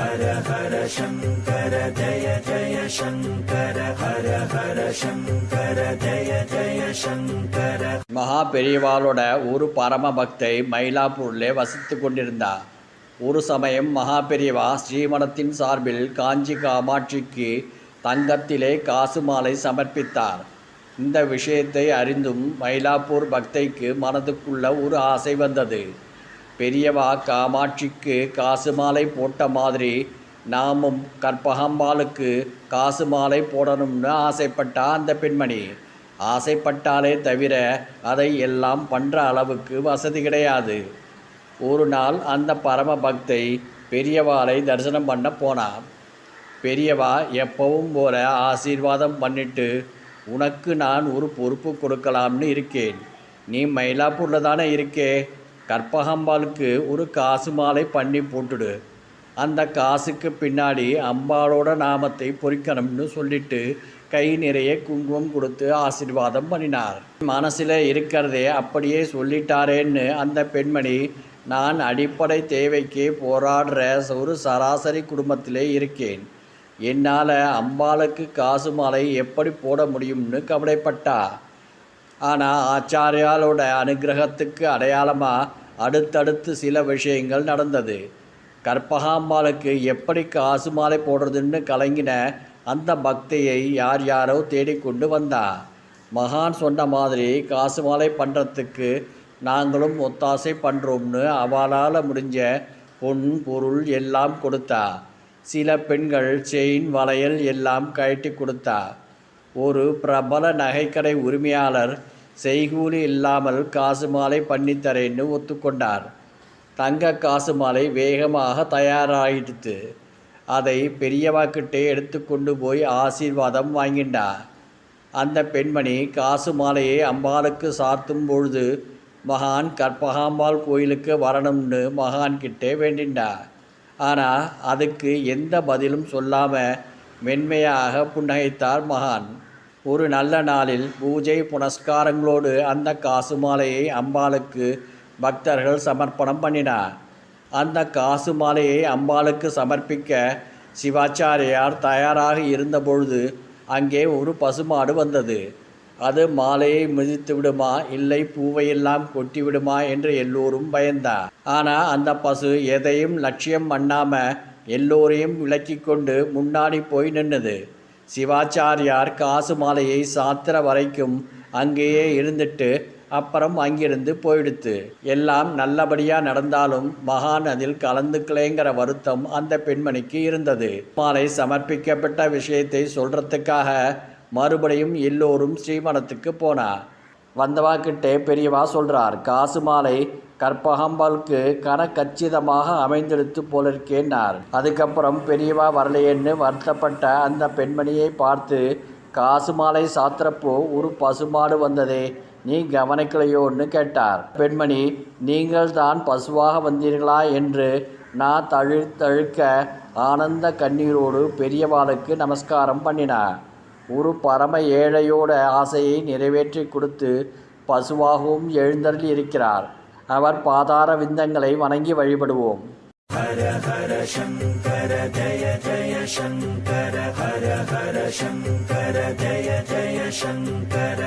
ஹர ஹர சங்கர ஜய ஜய சங்கர ஹர ஹர சங்கர ஜய ஜய சங்கர. மகா பெரியவாளோட ஒரு பரம பக்தை மயிலாப்பூரில் வசித்து கொண்டிருந்தார். ஒரு சமயம் மகா பெரியவா ஸ்ரீமடத்தின் சார்பில் காஞ்சி காமாட்சிக்கு தங்கத்திலே காசு மாலை சமர்ப்பித்தார். இந்த விஷயத்தை அறிந்தும் மயிலாப்பூர் பக்தைக்கு மனதுக்குள்ள ஒரு ஆசை வந்தது. பெரியவா காமாட்சிக்கு காசு மாலை போட்ட மாதிரி நாமும் கற்பகாம்பாளுக்கு காசு மாலை போடணும்னு ஆசைப்பட்டா அந்த பெண்மணி. ஆசைப்பட்டாலே தவிர அதை எல்லாம் பண்ணுற அளவுக்கு வசதி கிடையாது. ஒரு நாள் அந்த பரம பக்தை பெரியவாளை தரிசனம் பண்ண போனார். பெரியவா எப்பவும் போல ஆசீர்வாதம் பண்ணிட்டு, உனக்கு நான் ஒரு பொறுப்பு கொடுக்கலாம்னு இருக்கேன். நீ மயிலாப்பூரில் தானே இருக்கே, கற்பகாம்பாளுக்கு ஒரு காசு மாலை பண்ணி போட்டுடு. அந்த காசுக்கு பின்னாடி அம்பாளோட நாமத்தை பொறிக்கணும்னு சொல்லிட்டு கை நிறைய குங்குமம் கொடுத்து ஆசீர்வாதம் பண்ணினார். மனசில் இருக்கிறதே அப்படியே சொல்லிட்டாரேன்னு அந்த பெண்மணி, நான் அடிப்படை தேவைக்கு போராடுற ஒரு சராசரி குடும்பத்திலே இருக்கேன். என்னால் அம்பாளுக்கு காசு மாலை எப்படி போட முடியும்னு கவலைப்பட்டா. ஆனால் ஆச்சாரியாலோட அனுகிரகத்துக்கு அடையாளமாக அடுத்தடுத்து சில விஷயங்கள் நடந்தது. கற்பகாம்பாளுக்கு எப்படி காசு மாலை போடுறதுன்னு கலங்கின அந்த பக்தியை யார் யாரோ தேடிக்கொண்டு வந்தா. மகான் சொன்ன மாதிரி காசு மாலை பண்ணுறதுக்கு நாங்களும் ஒத்தாசை பண்ணுறோம்னு அவளால் முடிஞ்ச பொன் பொருள் எல்லாம் கொடுத்தா. சில பெண்கள் செயின் வளையல் எல்லாம் கழட்டி கொடுத்தா. ஒரு பிரபல நகைக்கடை உரிமையாளர் செய்கூலி இல்லாமல் காசு மாலை பண்ணித்தரேன்னு ஒத்துக்கொண்டார். தங்க காசு மாலை வேகமாக தயாராகிடுத்து. அதை பெரியவாக்கிட்டே எடுத்து கொண்டு போய் ஆசீர்வாதம் வாங்கிண்டா. அந்த பெண்மணி காசு மாலையை அம்பாளுக்கு சாத்தும் பொழுது மகான் கற்பகாம்பாள் கோயிலுக்கு வரணும்னு மகான்கிட்டே வேண்டிண்டா. ஆனால் அதுக்கு எந்த பதிலும் சொல்லாமல் மென்மையாக புன்னகைத்தார் மகான். ஒரு நல்ல நாளில் பூஜை புனஸ்காரங்களோடு அந்த காசு மாலையை அம்பாளுக்கு பக்தர்கள் சமர்ப்பணம் பண்ணினார். அந்த காசு மாலையை அம்பாளுக்கு சமர்ப்பிக்க சிவாச்சாரியார் தயாராக இருந்தபொழுது அங்கே ஒரு பசுமாடு வந்தது. அது மாலையை மிதித்து விடுமா, இல்லை பூவையெல்லாம் கொட்டி விடுமா என்று எல்லோரும் பயந்தார். ஆனால் அந்த பசு எதையும் லட்சியம் பண்ணாமல் எல்லோரையும் விலக்கி கொண்டு முன்னாடி போய் நின்றது. சிவாச்சாரியார் காசு மாலையை சாத்திர வரைக்கும் அங்கேயே இருந்துட்டு அப்புறம் அங்கிருந்து போயிடுத்து. எல்லாம் நல்லபடியாக நடந்தாலும் மகான் அதில் கலந்துக்கலேங்கிற வருத்தம் அந்த பெண்மணிக்கு இருந்தது. மாலை சமர்ப்பிக்கப்பட்ட விஷயத்தை சொல்கிறதுக்காக மறுபடியும் எல்லோரும் ஸ்ரீமடத்துக்கு போனார். வந்தவாக்கிட்டே பெரியவா சொல்கிறார், காசு மாலை கற்பகாம்பாளுக்கு கச்சிதமாக அமைந்தெடுத்து போலிருக்கேன்னார். அதுக்கப்புறம் பெரியவா வரலையேன்னு வருத்தப்பட்ட அந்த பெண்மணியை பார்த்து, காசு மாலை சாத்திரப்போ ஒரு பசுமாடு வந்ததே, நீ கவனிக்கலையோன்னு கேட்டார். பெண்மணி, நீங்கள் தான் பசுவாக வந்தீர்களா என்று நான் தழுக்க ஆனந்த கண்ணீரோடு பெரியவாளுக்கு நமஸ்காரம் பண்ணினார். ஒரு பரம ஏழையோட ஆசையை நிறைவேற்றி கொடுத்து பசுவாகவும் எழுந்தருளி இருக்கிறார். அவர் பாதார விந்தங்களை வணங்கி வழிபடுவோம். ஹர ஹர சங்கர ஜய ஜய சங்கர ஹர ஹர சங்கர ஜய ஜய சங்கர.